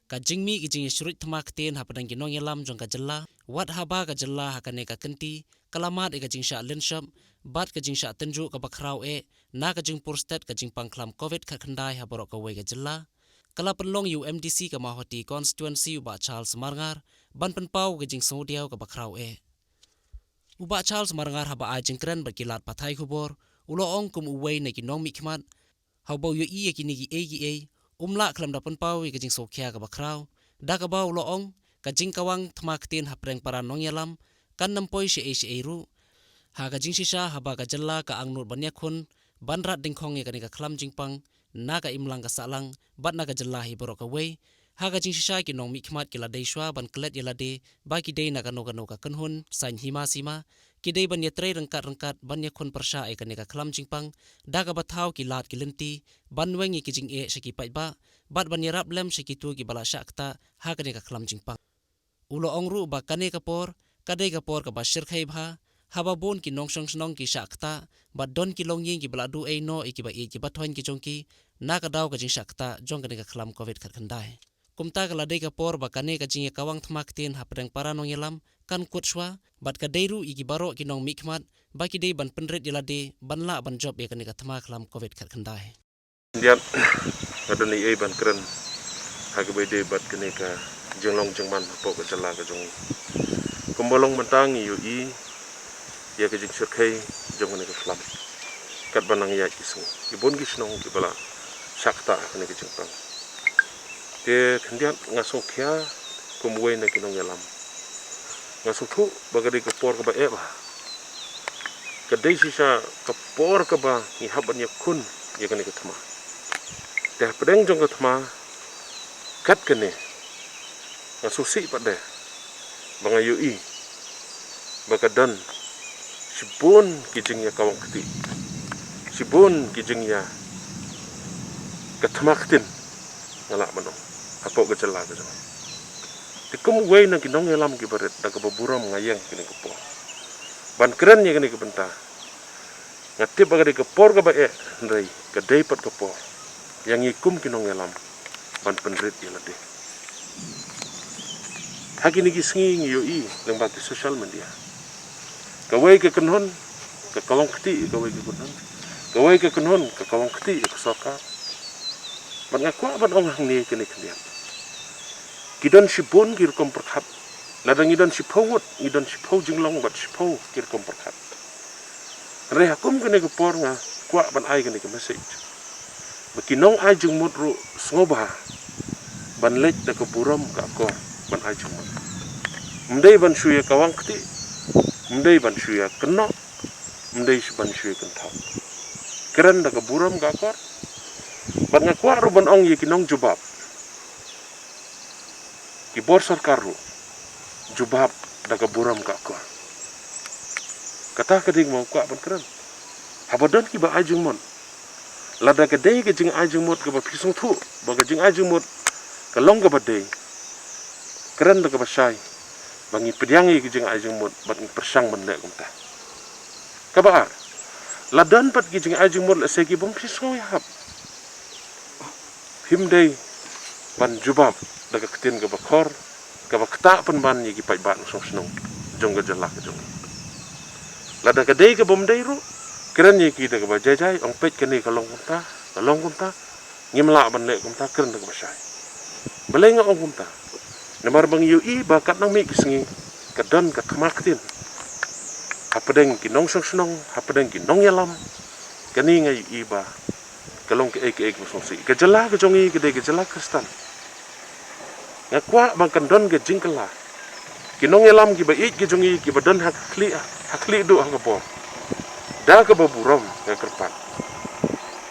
ka jingmi ki jing shurut thma kten hapadang ki nong yalam jong ka jalla wat haba ka jalla hakane ka kenti kalamat ka jing sha lensham bat ka jing sha tenju ka bakrau na ka jing purstet ka jing pangklam covid ka khandai haborok ka wei ka jalla kala penlong UMDC ka mahoti constituency uba Charles Marngar ban penpau ka jing sodiau ka bakrau uba Charles Marngar haba a jing kren berkilat pathai khubor ulo ong kum uwei na ki nong mikmat hau yo i ki ni ki umla klam da penpau ka jing sokhia ka bakrau da ka bau ulo ong ka jing kawang thma kten hapreng para nong yalam kan nampoi she ru ha ka jing shisha haba ka jalla ka angnur banya khun banrat dingkhong ka ni ka khlam jingpang na ka imlang ka salang bat na ka jalla hi borok ka wei ha ka jing shisha ki nong mi khmat ki la dei shwa ban klet yala de ba ki dei na ka no ka kanhun sain hima sima ki dei ban ye trei rengkat ban ye khun persha ka ni ka khlam jingpang da ka bathau ki lat ki lenti ban wengi ki jing shaki pai ba bat ban ye rap lem shaki tu ki bala shakta ha ka ni ka khlam jingpang ulo ongru ba kane kapor kadai kapor ka bashir khai bha haba bon ki nongsong snong ki shakta ba don ki longying ki bladu no ki ba ki bathoin ki jongki na ka daw ka jing shakta jong ka ni ka khlam covid khat khandai kumta ka ladai kapor ba kane ka jing kawang thmak tin hapreng para nong yalam kan kutshwa bat ka deiru ki baro ki nong mikmat ba ki dei ban penret yalade ban la ban job ka ni ka thma khlam covid khat khandai Indian adoni ban kren hagbe de bat kene ka jenglong jengman po ka jala ka jong kumbolong mentang yu I ya ka jing sirkai jong ne ka flam kat banang ya isu ibon gi snong ki bala sakta ne ka jingpang te khandian ngaso khya kumwei na kinong yalam ngaso thu bagari ka por ka ba ba ka dei sisa ka por ka ba ni haban ya kun ya ka ne ka thma te pedeng jong ka thma kat kene ngaso si pade banga yu I bakadan sibun kijing ya kawang keti sibun kijing ya katmaktin ngalak manong apo ka jala ka jong tikum wei na kinong yalam ki baret da ka baburam ngayang kini kepo ban keren ya kini kebenta ngatip bagadi kepor ka ba ndai ka dei pat kepo yang ikum kinong yalam ban penrit ya lade hagini ki sngi yu I nang bagi social media kawai ke kenhon ke kawang keti kawai ke kenhon kawai ke kenhon ke kawang keti ke soka ban ngakwa ban ong hang ni kene kendian kidan sibon kir kom perkhat ladang idan sipawut idan sipaw jinglong bat sipaw kir kom perkhat re hakum kene ke por nga kwa ban ai kene ke message bakinong ai jing mudru sngoba ban lek da ke buram ka ko ban ai jing mud mdei ban shuya kawang keti mdei ban shuya kenok mdei ban shuya kentau keren da ke buram ka ko ban ngakwa ru ban ong ye kinong jubab ki bor sarkar ru jubab da ke buram ka ko kata keding mau kwa ban keren habadon ki ba ajung mon lada ke dei ke jing ajung mot ke ba pisung thu ba ke jing ajung mot ke long ke ba dei keren da ke ba shai bangi pedyangi ki jing ajung mot bat persang men lek kumta ka ba ladan pat ki jing ajung mot la se ki bom pisung ya hab himdei ban jubab da ke ketin ke ba khor ke ba kta pen ban ye ki pai ban song snong jong ke jalak jong lada ke dei ke bom dei ru keren ye ki da ke ba jajai ong pet ke ni ka long kumta ngimla ban lek kumta keren da ke ba shai belenga ong kumta namar bang yu I bakat nang mi kisngi kadan ka kmaktin hapadeng ki nong song snong hapadeng ki nong yalam kani ngai I ba kalong ke ek musongsi ke jala ke jongi ke de ke jala kristan ngakwa bang kandon ke jingkala ki nong yalam ki ba ik ke jongi ki badan hakli du ha po da ke baburam ke kerpat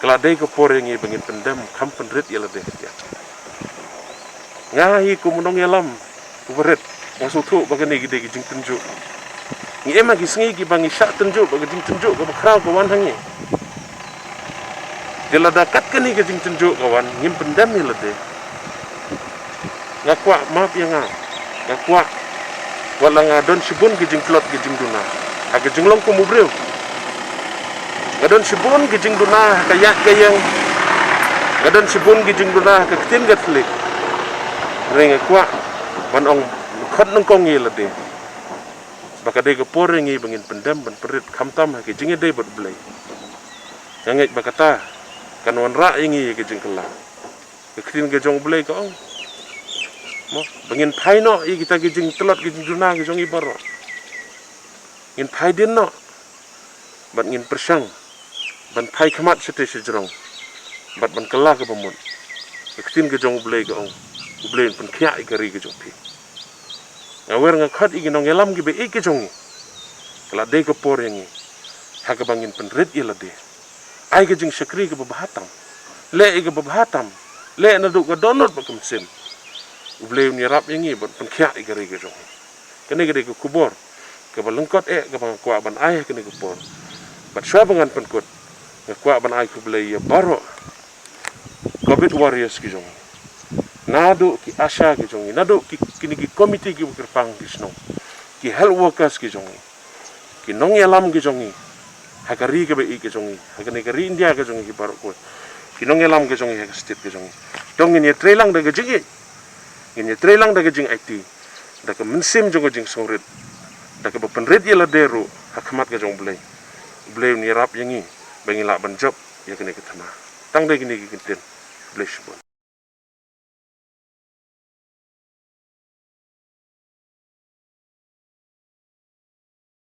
keladai ke por yang bangin pendam kam penrit yala de ya ngahi ku menong yalam ku beret ngaso thu bagani gide gi jing tunjuk ngi ema gi sngi gi bangi syak tunjuk bagi jing tunjuk ka bakrau kawan hangi jela dakat kani gi jing tunjuk kawan ngim pendam ni lede ngakwa maaf ya ngakwa wala ngadon sibun gi jing plot gi jing duna aga jinglong ku mubreu ngadon sibun gi jing duna kayak kayang ngadon sibun gi jing duna ka ketin gatlik ring kwa ban ong khot nang kong ye lade baka de ko por ngi bangin pendam ban perit khamtam ke jinge de bot blai ngai bakata kan wan ra ngi ke jing kala ke krin ke jong blai ko ong mo bangin phai no i kita ke jing telot ke jing duna ke jong i baro ngin phai din no ban ngin persang ban phai khamat sete se jrong bat ban kala ke bamun ke krin ke jong blai ko ong blai pen khya i kari ke jong pi ngawer nga khat i nong elam gi be i ke jong kala de ko por ngi ha ke bangin pen rit i lade ai ke jing sakri ke bahatam le i ke bahatam le na du ka donot ba kum sim blai ni rap ngi bat pen khya i kari ke jong kene ke de ko kubor ke balengkot ke bang kwa ban ai kene ko por bat swa bangan pen kot nga kwa ban ai ku blai ya baro covid warriors ki jong nado ki asha ki jong nado ki kini ki komite ki berpang ki sno ki health workers ki jong ki nong elam ki jong hakari ke be ki jong hakane ke india ke jong ki baro ko ki nong elam ke jong ha state ke jong dong ni trelang da ke jing ni trelang da ke jing it da ke mensim jong jing songrit da ke penrit yela deru hakmat ke jong blai ni rap yangi bangila ban job ya kene ke thama tang de kini ki kinten blai